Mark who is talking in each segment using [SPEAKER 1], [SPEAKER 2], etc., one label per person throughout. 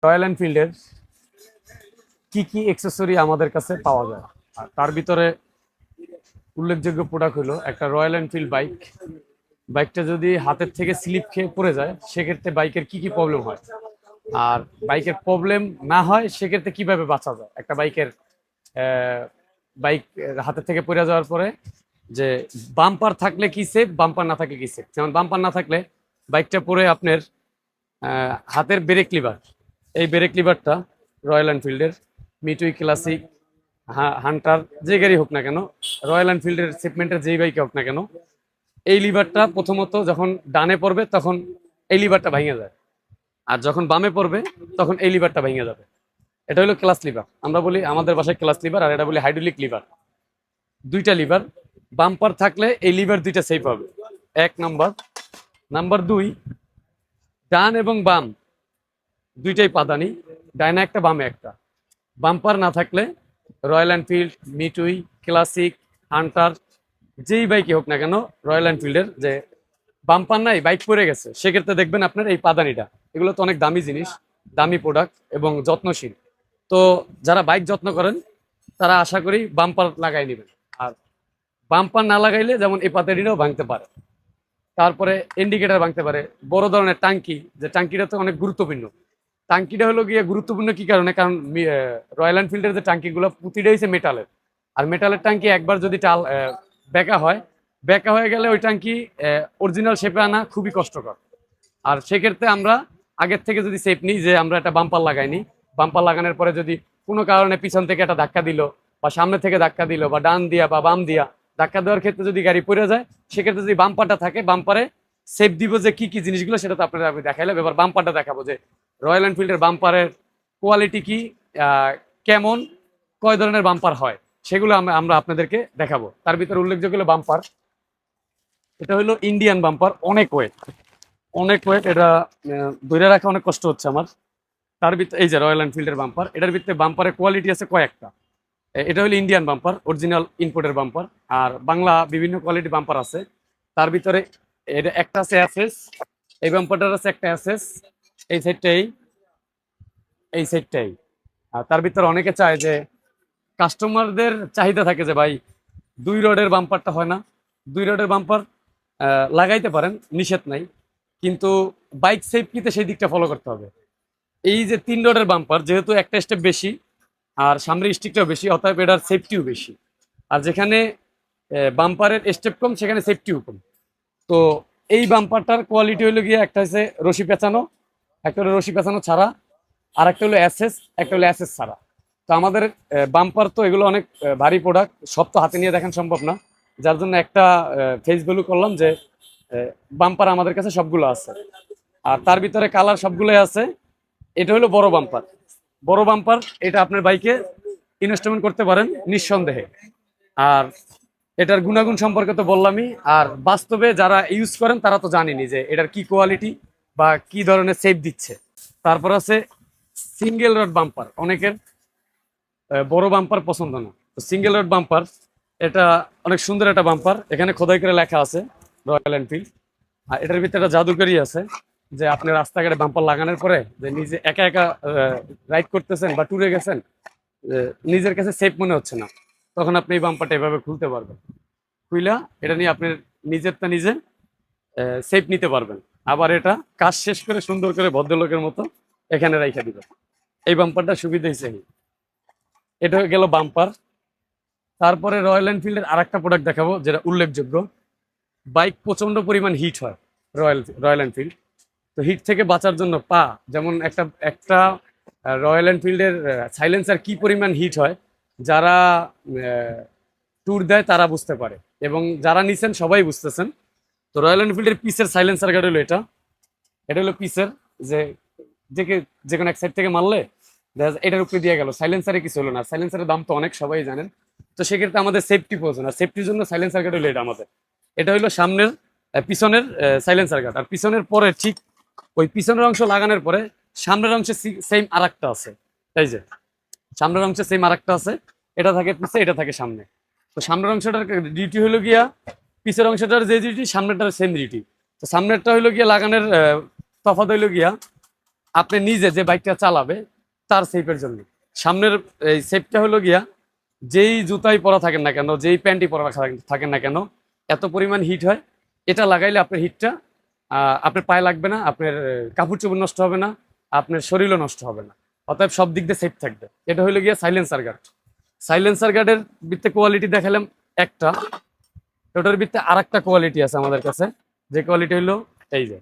[SPEAKER 1] Royal এনফিল্ডের কি কি accessory আমাদের কাছে পাওয়া যায়, আর তার ভিতরে উল্লেখযোগ্য প্রোডাক্ট হলো একটা রয়্যাল এনফিল্ড বাইক। বাইকটা যদি হাতের থেকে স্লিপ খেয়ে পড়ে যায় সেক্ষেত্রে বাইকের কি কি প্রবলেম হয়, আর বাইকের প্রবলেম না হয় সেক্ষেত্রে কিভাবে বাঁচা যায়। একটা বাইকের বাইক হাতের থেকে পড়ে যাওয়ার পরে যে বাম্পার থাকলে কি সেফ, বাম্পার না থাকলে কি সেফ। যেমন বাম্পার না থাকলে বাইকটা পরে আপনার হাতের ব্রেক লিভার, এই ব্রেক লিভারটা রয়্যাল এনফিল্ডের মিটুই ক্লাসিক হান্টার যে গাড়ি হোক না কেন, রয়্যাল এনফিল্ডের সেগমেন্টের যেই বাইকে হোক না কেন, এই লিভারটা প্রথমত যখন ডানে পড়বে তখন এই লিভারটা ভেঙে যায়, আর যখন বামে পড়বে তখন এই লিভারটা ভেঙে যাবে। এটা হলো ক্লাস লিভার, আমরা বলি আমাদের বাসায় ক্লাস লিভার, আর এটা বলি হাইড্রোলিক লিভার। দুইটা লিভার, বাম্পার থাকলে এই লিভার দুইটা সেফ হবে, এক নাম্বার। নাম্বার দুই, ডান এবং বাম দুইটাই পাদানি, ডাইনে একটা বামে একটা। বাম্পার না থাকলে রয়্যাল এনফিল্ড, মিটুই, ক্লাসিক, হান্টার যেই বাইকই হোক না কেন, রয়্যাল এনফিল্ডের যে বাম্পার নাই, বাইক পড়ে গেছে, সেক্ষেত্রে দেখবেন আপনার এই পাদানিটা, এগুলো তো অনেক দামি জিনিস, দামি প্রোডাক্ট এবং যত্নশীল। তো যারা বাইক যত্ন করেন তারা আশা করি বাম্পার লাগাই নেবেন। আর বাম্পার না লাগাইলে যেমন এই পাদানিটাও ভাঙতে পারে, তারপরে ইন্ডিকেটর ভাঙতে পারে। বড় ধরনের টাঙ্কি, যে টাঙ্কিটা তো অনেক গুরুত্বপূর্ণ। টাঙ্কিটা হলো গিয়ে গুরুত্বপূর্ণ কি কারণে, কারণ রয়্যাল এনফিল্ডের যে টাঙ্কিগুলো প্রতিটা হচ্ছে মেটালের, আর মেটালের টাঙ্কি একবার যদি টাল বেঁকা হয়, বেঁকা হয়ে গেলে ওই টাঙ্কি অরিজিনাল শেপে আনা খুবই কষ্টকর। আর সেক্ষেত্রে আমরা আগের থেকে যদি সেফ নিই, যে আমরা একটা বাম্পার লাগাইনি, বাম্পার লাগানোর পরে যদি কোনো কারণে পিছন থেকে একটা ধাক্কা দিল, বা সামনে থেকে ধাক্কা দিল, বা ডান দিয়া বা বাম দিয়া ধাক্কা দেওয়ার ক্ষেত্রে যদি গাড়ি পড়ে যায়, সেক্ষেত্রে যদি বাম্পারটা থাকে, বাম্পারে সেফ দিব যে কি কি জিনিসগুলো, সেটা তো আপনারা আমি দেখাইলাম। এবার বাম্পারটা দেখাবো যে রয়্যাল এনফিল্ডের বাম্পারের কোয়ালিটি কি, কেমন, কয় ধরনের বাম্পার হয়, সেগুলো আমরা আপনাদেরকে দেখাবো। তার ভিতরে উল্লেখযোগ্য হলো বাম্পার, এটা হলো ইন্ডিয়ান বাম্পার, অনেক ওয়েট, অনেক ওয়েট, এটা ধরে রাখা অনেক কষ্ট হচ্ছে আমার। তার ভিতরে এই যে রয়্যাল এনফিল্ডের বাম্পার, এটার ভিতরে বাম্পারের কোয়ালিটি আছে কয়েকটা। এটা হলো ইন্ডিয়ান বাম্পার, অরিজিনাল ইম্পোর্টের বাম্পার, আর বাংলা বিভিন্ন কোয়ালিটি বাম্পার আছে। তার ভিতরে এটা একটা আছে অ্যাসেস, এই বাম্পারটার আছে একটা অ্যাসেস, এই সাইডটাই, এই সাইডটাই। আর তার ভিতরে অনেকে চায় যে, কাস্টমারদের চাহিদা থাকে যে ভাই দুই রডের বাম্পারটা হয় না, দুই রডের বাম্পার লাগাইতে পারেন, নিষেধ নাই, কিন্তু বাইক সেফটিতে সেই দিকটা ফলো করতে হবে। এই যে তিন রডের বাম্পার, যেহেতু একটা স্টেপ বেশি আর সামনের স্টিকটাও বেশি, অতএব এটার সেফটিও বেশি। আর যেখানে বাম্পারের স্টেপ কম সেখানে সেফটিও কম। তো এই বাম্পারটার কোয়ালিটি হলো গিয়ে, একটা হচ্ছে রশি পেঁচানো, একটা হলো রশি পেঁচানো ছাড়া, আর একটা হলো অ্যাসেস, একটা হলো অ্যাসেস ছাড়া। তো আমাদের বাম্পার তো এগুলো অনেক ভারী প্রোডাক্ট, সব তো হাতে নিয়ে দেখান সম্ভব না, যার জন্য একটা ফেস ভ্যালু করলাম যে বাম্পার আমাদের কাছে সবগুলো আছে, আর তার ভিতরে কালার সবগুলোই আছে। এটা হলো বড় বাম্পার, বড় বাম্পার, এটা আপনার বাইকে ইনস্টলমেন্ট করতে পারেন নিঃসন্দেহে। আর এটার গুণাগুণ সম্পর্কে তো বললামই, আর বাস্তবে যারা ইউজ করেন তারা তো জানেনি যে এটার কি কোয়ালিটি বা কি ধরনের সেফ দিচ্ছে। তারপর আছে সিঙ্গেল রড বাম্পার, অনেকের বড় বাম্পার পছন্দ না, তো সিঙ্গেল রড বাম্পার এটা অনেক সুন্দর একটা বাম্পার, এখানে খোদাই করে লেখা আছে রয়্যাল এনফিল্ড। আর এটার ভিতরে একটা জাদুকরি আছে, যে আপনি রাস্তাঘাটে বাম্পার লাগানোর পরে যে নিজে একা একা রাইড করতেছেন বা ট্যুরে গেছেন, নিজের কাছে সেফ মনে হচ্ছে না, তখন আপনি এই বাম্পারটা এভাবে খুলতে পারবেন, খুইলা এটা নিয়ে আপনি নিজেরটা নিজে সেফ নিতে পারবেন। আবার এটা কাজ শেষ করে সুন্দর করে ভদ্রলোকের মতো এখানে রাইখা দিবেন। এই বাম্পারটা সুবিধা হিসেবে, এটা গেল বাম্পার। তারপরে রয়্যাল এনফিল্ডের আর একটা প্রোডাক্ট দেখাবো যেটা উল্লেখযোগ্য। বাইক প্রচন্ড পরিমাণ হিট হয় রয়্যাল এনফিল্ড, তো হিট থেকে বাঁচার জন্য যেমন একটা একটা রয়্যাল এনফিল্ডের সাইলেন্সার কি পরিমাণ হিট হয়, যারা ট্যুর দেয় তারা বুঝতে পারে, এবং যারা নিছেন সবাই বুঝতেছেন। তো রয়্যাল এনফিল্ডের পিসের সাইলেন্সার গার্ড হলো এটা, এটা হলো পিসের, যে যে কোনো এক সাইড থেকে মারলে এটার উপরে দিয়ে গেল, সাইলেন্সারে কিছু হলো না। সাইলেন্সারের দাম তো অনেক, সবাই জানেন। তো সেক্ষেত্রে আমাদের সেফটি প্রয়োজন, আর সেফটির জন্য সাইলেন্সার গার্ড হলো এটা আমাদের। এটা হলো সামনের পিছনের সাইলেন্সার গার্ড, আর পিছনের পরে ঠিক ওই পিছনের অংশ লাগানোর পরে সামনের অংশে সেম আর একটা আছে, এই যে সামনের অংশে সেম আর একটা আছে, এটা থাকে পিছে, এটা থাকে সামনে। তো সামনের অংশটার ডিউটি হলো গিয়া, পিছের অংশটার যে ডিউটি, সামনেরটার সেম ডিউটি। তো সামনেরটা হইলো গিয়া লাগানোর তফাৎ হইলো গিয়া, আপনি নিজে যে বাইকটা চালাবে তার সেফের জন্য। সামনের এই সেফটা হলো গিয়া, যেই জুতাই পরা থাকেন না কেন, যেই প্যান্টই পরা থাকেন না কেন, এত পরিমাণ হিট হয়, এটা লাগাইলে আপনার হিটটা আপনার পায়ে লাগবে না, আপনার কাপড় চোপড় নষ্ট হবে না, আপনার শরীরও নষ্ট হবে না, অতএব সব দিক দিয়ে সেফ থাকবে। এটা হলো গিয়া সাইলেন্সার গার্ড। সাইলেন্সার গার্ডের ভিত্তে কোয়ালিটি দেখালাম একটা, ওটার ভিত্তে আর একটা কোয়ালিটি আছে আমাদের কাছে, যে কোয়ালিটি হলো এই যে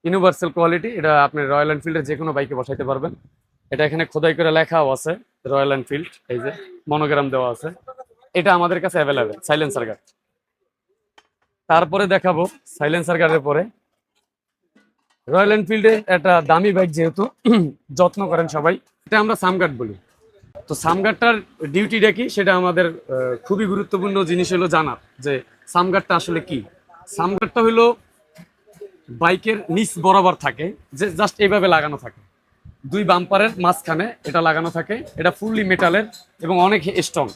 [SPEAKER 1] ইউনিভার্সাল কোয়ালিটি। এটা আপনি রয়্যাল এনফিল্ডের যে কোনো বাইকে বসাইতে পারবেন। এটা এখানে খোদাই করে লেখাও আছে রয়্যাল এনফিল্ড, এই যে মনোগ্রাম দেওয়া আছে। এটা আমাদের কাছে অ্যাভেলেবেল সাইলেন্সার গার্ড। তারপরে দেখাবো সাইলেন্সার গার্ডের পরে রয়্যাল এনফিল্ডে একটা দামি বাইক, যেহেতু যত্ন করেন সবাই, এটা আমরা সামগার্ড বলি। তো সামগার্ডটার ডিউটিটা কি, সেটা আমাদের খুবই গুরুত্বপূর্ণ জিনিস হলো জানার, যে সামগার্ডটা আসলে কি। সামগার্ডটা হলো বাইকের নিচ বরাবর থাকে, যে জাস্ট এইভাবে লাগানো থাকে, দুই বাম্পারের মাঝখানে এটা লাগানো থাকে। এটা ফুললি মেটালের এবং অনেক স্ট্রং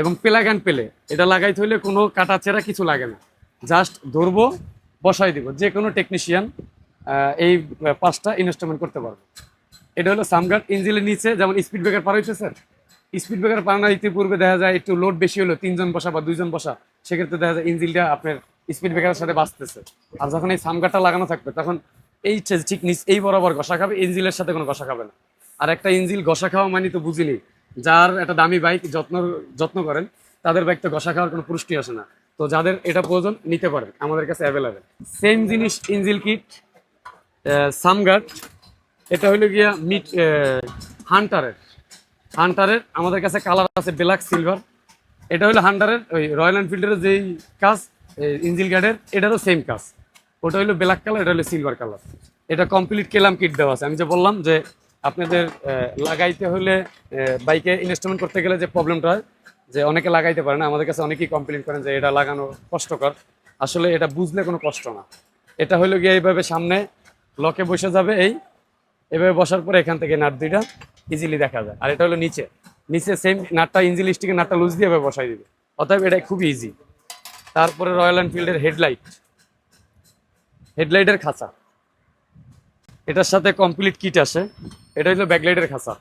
[SPEAKER 1] এবং পেলাগান পেলে এটা লাগাইতে হইলে কোনো কাটা চেরা কিছু লাগে না, জাস্ট ধরবো, বসাই দিব, যে কোনো টেকনিশিয়ান এই পাঁচটা ইনস্টলমেন্ট করতে পারবে। এটা হলো সামগার্ড। ইঞ্জিনের নিচে যেমন স্পিড ব্রেকার পার হইতেছে, স্পিড ব্রেকার পারানোর ইতিপূর্বে দেখা যায় একটু লোড বেশি হলো, 3 জন বসা বা 2 জন বসা, সেক্ষেত্রে দেখা যায় ইঞ্জিনটা আপনার স্পিড ব্রেকারের সাথে বাঁচতেছে। আর যখন এই সামগার্ডটা লাগানো থাকবে, তখন এই ঠিক নিচ এই বরাবর ঘষা খাবে, ইঞ্জিনের সাথে কোনো ঘষা খাবে না। আর একটা ইঞ্জিন ঘষা খাওয়া মানে তো বুঝিনি, যার একটা দামি বাইক যত্ন করেন, তাদের বাইক তো ঘষা খাওয়ার কোনো পুষ্টি আসে না। তো যাদের এটা প্রয়োজন নিতে পারেন, আমাদের কাছে অ্যাভেলেবেল। সেম জিনিস ইঞ্জিন কিট, সামগার্ড। এটা হলো গিয়া হান্টারের আমাদের কাছে কালার আছে ব্ল্যাক, সিলভার। এটা হলো হান্টারের ওই রয়্যাল এনফিল্ডের যেই কাজ ইঞ্জিন গার্ডের, এটারও সেম কাজ। ওটা হলো ব্ল্যাক কালার, এটা হলো সিলভার কালার। এটা কমপ্লিট কেলাম কিট দেওয়া আছে। আমি যে বললাম যে আপনাদের লাগাইতে হলে, বাইকে ইনস্টলমেন্ট করতে গেলে যে প্রবলেমটা হয়, যে অনেকে লাগাইতে পারে না, আমাদের কাছে অনেকেই কমপ্লেন করেন যে এটা লাগানো কষ্টকর। আসলে এটা বুঝলে কোনো কষ্ট না। এটা হলো গিয়ে এইভাবে সামনে লকে বসে যাবে, এভাবে বসার পরে এখান থেকে নাট দুইটা ইজিলি দেখা যায়। আর এটা হলো নিচে সেম নাটটা, ইঞ্জিন স্টিকের নাটটা লুজ দিয়ে এভাবে বসাই দিবে, অতএব এটা খুবই ইজি। তারপরে রয়্যাল এনফিল্ডের হেডলাইটের খাঁচা, এটার সাথে কমপ্লিট কিট আসে। এটা হলো ব্যাকলাইটের খাঁচা।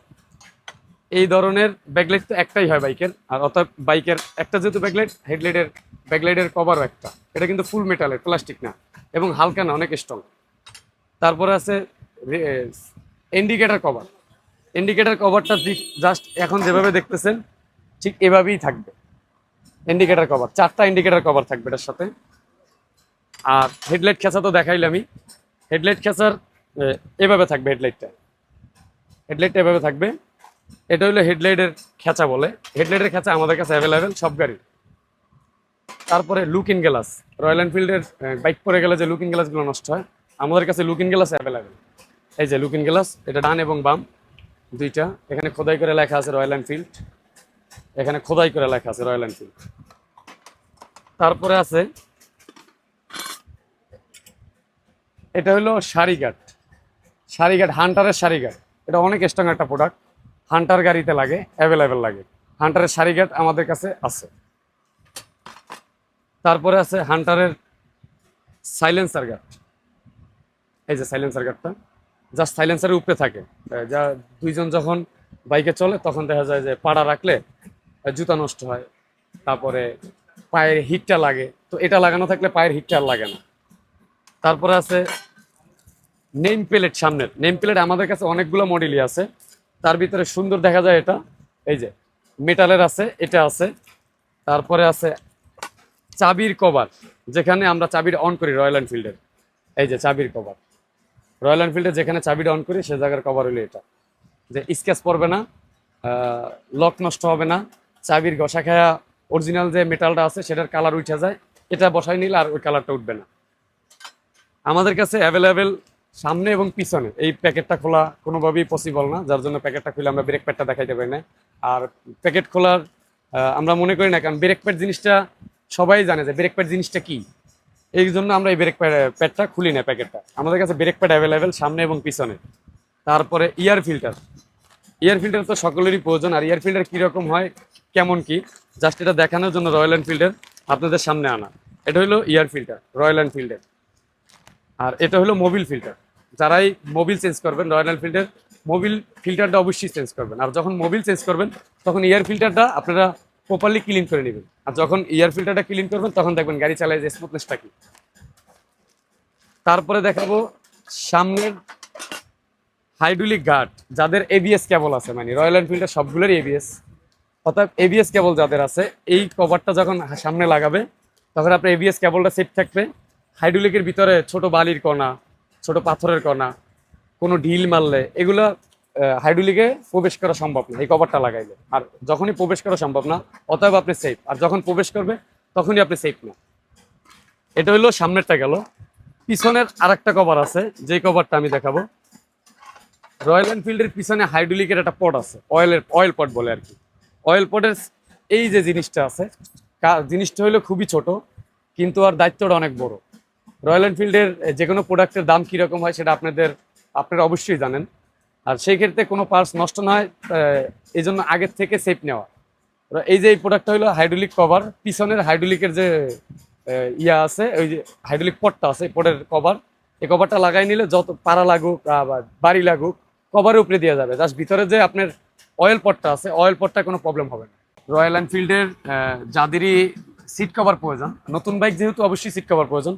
[SPEAKER 1] এই ধরনের ব্যাকলাইট তো একটাই হয় বাইকের, আর অতএব বাইকের একটা যেহেতু ব্যাকলাইটের কভারও একটা। এটা কিন্তু ফুল মেটালের, প্লাস্টিক না, এবং হালকা না, অনেক স্ট্রং। তারপরে আছে ইন্ডিকেটার কভারটা ঠিক জাস্ট এখন যেভাবে দেখতেছেন ঠিক এভাবেই থাকবে। ইন্ডিকেটার কভার, 4টা ইন্ডিকেটার কভার থাকবে এটার সাথে। আর হেডলাইট খেঁচা তো দেখাইলামই। হেডলাইট খেঁচার এভাবে থাকবে, হেডলাইটটা এভাবে থাকবে। এটা হলো হেডলাইটের খেঁচা বলে। হেডলাইটের খেঁচা আমাদের কাছে অ্যাভেলেবেল সব গাড়ি। তারপরে লুকিং গ্লাস, রয়্যাল এনফিল্ডের বাইক পরে গেলে যে লুকিং গ্লাসগুলো নষ্ট হয়, আমাদের কাছে লুকিং গ্লাস অ্যাভেলেবেল। এই যে লুকিং গ্লাস, এটা ডান এবং বাম দুইটা। এখানে খোদাই করে লেখা আছে রয়্যাল এনফিল্ড, এখানে খোদাই করে লেখা আছে রয়্যাল এনফিল্ড। তারপরে আছে এটা হলো সারিগার্ড, হান্টারের সারিগার্ড। এটা অনেক স্ট্রং একটা প্রোডাক্ট, হান্টার গাড়িতে লাগে, অ্যাভেলেবেল লাগে। হান্টারের সারিগার্ড আমাদের কাছে আছে। তারপরে আছে হান্টারের সাইলেন্সার গার্ড। এই যে সাইলেন্সার গার্ডটা জাস্ট সাইলেন্সারের উপরে থাকে, যা 2 জন যখন বাইকে চলে তখন দেখা যায় যে পাড়া রাখলে জুতা নষ্ট হয়, তারপরে পায়ের হিটটা লাগে। তো এটা লাগানো থাকলে পায়ের হিটটা আর লাগে না। তারপরে আছে নেম প্লেট, সামনের নেম প্লেট আমাদের কাছে অনেকগুলো মডেলই আছে। তার ভিতরে সুন্দর দেখা যায় এটা, এই যে মেটালের আছে, এটা আছে। তারপরে আছে চাবির কভার, যেখানে আমরা চাবিটা অন করি রয়্যাল এনফিল্ডের, এই যে চাবির কভার। রয়্যাল এনফিল্ডে যেখানে চাবিটা অন করি সে জায়গার কভার হলো এটা, যে স্ক্র্যাচ পড়বে না, লক নষ্ট হবে না, চাবির ঘষা খায়া অরিজিনাল যে মেটালটা আছে সেটার কালার উঠে যায়, এটা বসাই নিলে আর ওই কালারটা উঠবে না। আমাদের কাছে অ্যাভেলেবেল সামনে এবং পিছনে। এই প্যাকেটটা খোলা কোনোভাবেই পসিবল না, যার জন্য প্যাকেটটা খুলে আমরা ব্রেক প্যাডটা দেখাইতে পারি না। আর প্যাকেট খোলার আমরা মনে করি না, কারণ ব্রেক প্যাড জিনিসটা সবাই জানে যে ব্রেক প্যাড জিনিসটা কি, এই জন্য আমরা এই ব্রেক প্যাডটা খুলি না প্যাকেটটা। আমাদের কাছে ব্রেক প্যাড অ্যাভেলেবেল সামনে এবং পিছনে। তারপরে ইয়ার ফিল্টার তো সকলেরই প্রয়োজন। আর ইয়ার ফিল্টার কীরকম হয়, কেমন কি, জাস্ট এটা দেখানোর জন্য রয়্যাল এনফিল্ডের আপনাদের সামনে আনা। এটা হলো ইয়ার ফিল্টার রয়্যাল এনফিল্ডের। আর এটা হলো মোবিল ফিল্টার। যারাই মোবিল চেঞ্জ করবেন রয়্যাল এনফিল্ডের মোবিল ফিল্টারটা অবশ্যই চেঞ্জ করবেন। আর যখন মোবিল চেঞ্জ করবেন তখন এয়ার ফিল্টারটা আপনারা প্রপারলি ক্লিন করে নেবেন। আর যখন এয়ার ফিল্টারটা ক্লিন করবেন তখন দেখবেন গাড়ি চালায় যে স্মুথনেসটা কি। তারপরে দেখাবো সামনের হাইড্রোলিক গার্ড, যাদের এবিএস কেবল আছে, মানে রয়্যাল এনফিল্ডের সবগুলোরই এবিএস, অর্থাৎ এবিএস কেবল যাদের আছে, এই কভারটা যখন সামনে লাগাবে তখন আপনার এবিএস কেবলটা সেট থাকবে। হাইড্রোলিকের ভিতরে ছোট বালির কণা, ছোট পাথরের কণা, কোনো ঢিল মারলে এগুলো হাইড্রোলিকে প্রবেশ করা সম্ভব না এই কভারটা লাগাইলে। আর যখনই প্রবেশ করা সম্ভব না অতএব আপনি সেফ, আর যখন প্রবেশ করবে তখনই আপনি সেফ না। এটা হলো সামনেরটা গেল। পিছনের আরেকটা কভার আছে, যে কভারটা আমি দেখাবো। রয়্যাল এনফিল্ডের পিছনে হাইড্রোলিকের একটা পট আছে, অয়েল পট বলে আর কি। অয়েল পটের এই যে জিনিসটা আছে, জিনিসটা হলো খুবই ছোট কিন্তু আর দায়িত্বটা অনেক বড়। রয়্যাল এনফিল্ডের যে কোনো প্রোডাক্টের দাম কীরকম হয় সেটা আপনারা অবশ্যই জানেন। আর সেই ক্ষেত্রে কোনো পার্টস নষ্ট না হয় এই জন্য আগের থেকে সেফ নেওয়া। এই যে এই প্রোডাক্টটা হলো হাইড্রোলিক কভার, পিছনের হাইড্রোলিকের যে ইয়া আছে, ওই যে হাইড্রোলিক পটটা আছে, এই পটের কভার, এই কভারটা লাগাই নিলে যত পাড়া লাগুক বা বাড়ি লাগুক কভারের উপরে দেওয়া যাবে। জাস্ট ভিতরে যে আপনার অয়েল পটটা আছে, অয়েল পটটা কোনো প্রবলেম হবে না। রয়্যাল এনফিল্ডের যাদেরই সিট কভার প্রয়োজন, নতুন বাইক যেহেতু অবশ্যই সিট কভার প্রয়োজন,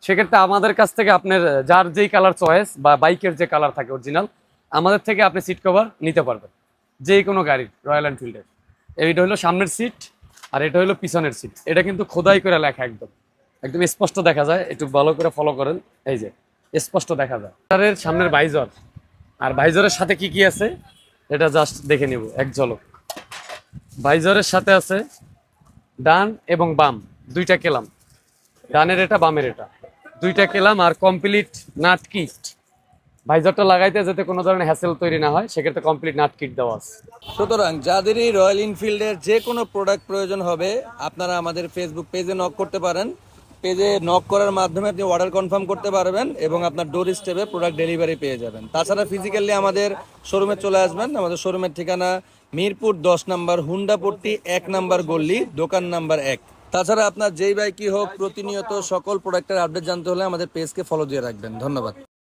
[SPEAKER 1] সেক্ষেত্রে আমাদের কাছ থেকে আপনার যার যেই কালার চয়েস বা বাইকের যে কালার থাকে অরিজিনাল, আমাদের থেকে আপনি সিট কভার নিতে পারবেন যে কোনো গাড়ির রয়্যাল এনফিল্ডের। এইটা হলো সামনের সিট আর এটা হলো পিছনের সিট। এটা কিন্তু খোদাই করে লেখা, একদম একদম স্পষ্ট দেখা যায়, একটু ভালো করে ফলো করেন, এই যে স্পষ্ট দেখা যায়। এর সামনের ভাইজর, আর ভাইজরের সাথে কি কি আছে এটা জাস্ট দেখে নিব এক ঝলক। ভাইজরের সাথে আছে ডান এবং বাম দুইটা কেলাম, ডানের এটা বামের এটা দুইটা কেলাম, আর কমপ্লিট নাট কিট। ভাইজরটা লাগাইতে যাতে কোনো ধরনের হ্যাসেল তৈরি না হয় সেক্ষেত্রে কমপ্লিট নাট কিট দেওয়া আছে।
[SPEAKER 2] সুতরাং যাদেরই রয়্যাল এনফিল্ডের যে কোনো প্রোডাক্ট প্রয়োজন হবে আপনারা আমাদের ফেসবুক পেজে নক করতে পারেন। পেজে নক করার মাধ্যমে আপনি অর্ডার কনফার্ম করতে পারবেন এবং আপনার ডোর স্টেপে প্রোডাক্ট ডেলিভারি পেয়ে যাবেন। তাছাড়া ফিজিক্যালি আমাদের শোরুমে চলে আসবেন। আমাদের শোরুমের ঠিকানা মিরপুর 10 নম্বর হুন্ডাপট্টি 1 নম্বর গল্লি, দোকান নাম্বার 1। তাছাড়া আপনার যেই বাইকই হোক প্রতিনিয়ত সকল প্রোডাক্টের আপডেট জানতে হলে আমাদের পেজকে ফলো দিয়ে রাখবেন। ধন্যবাদ।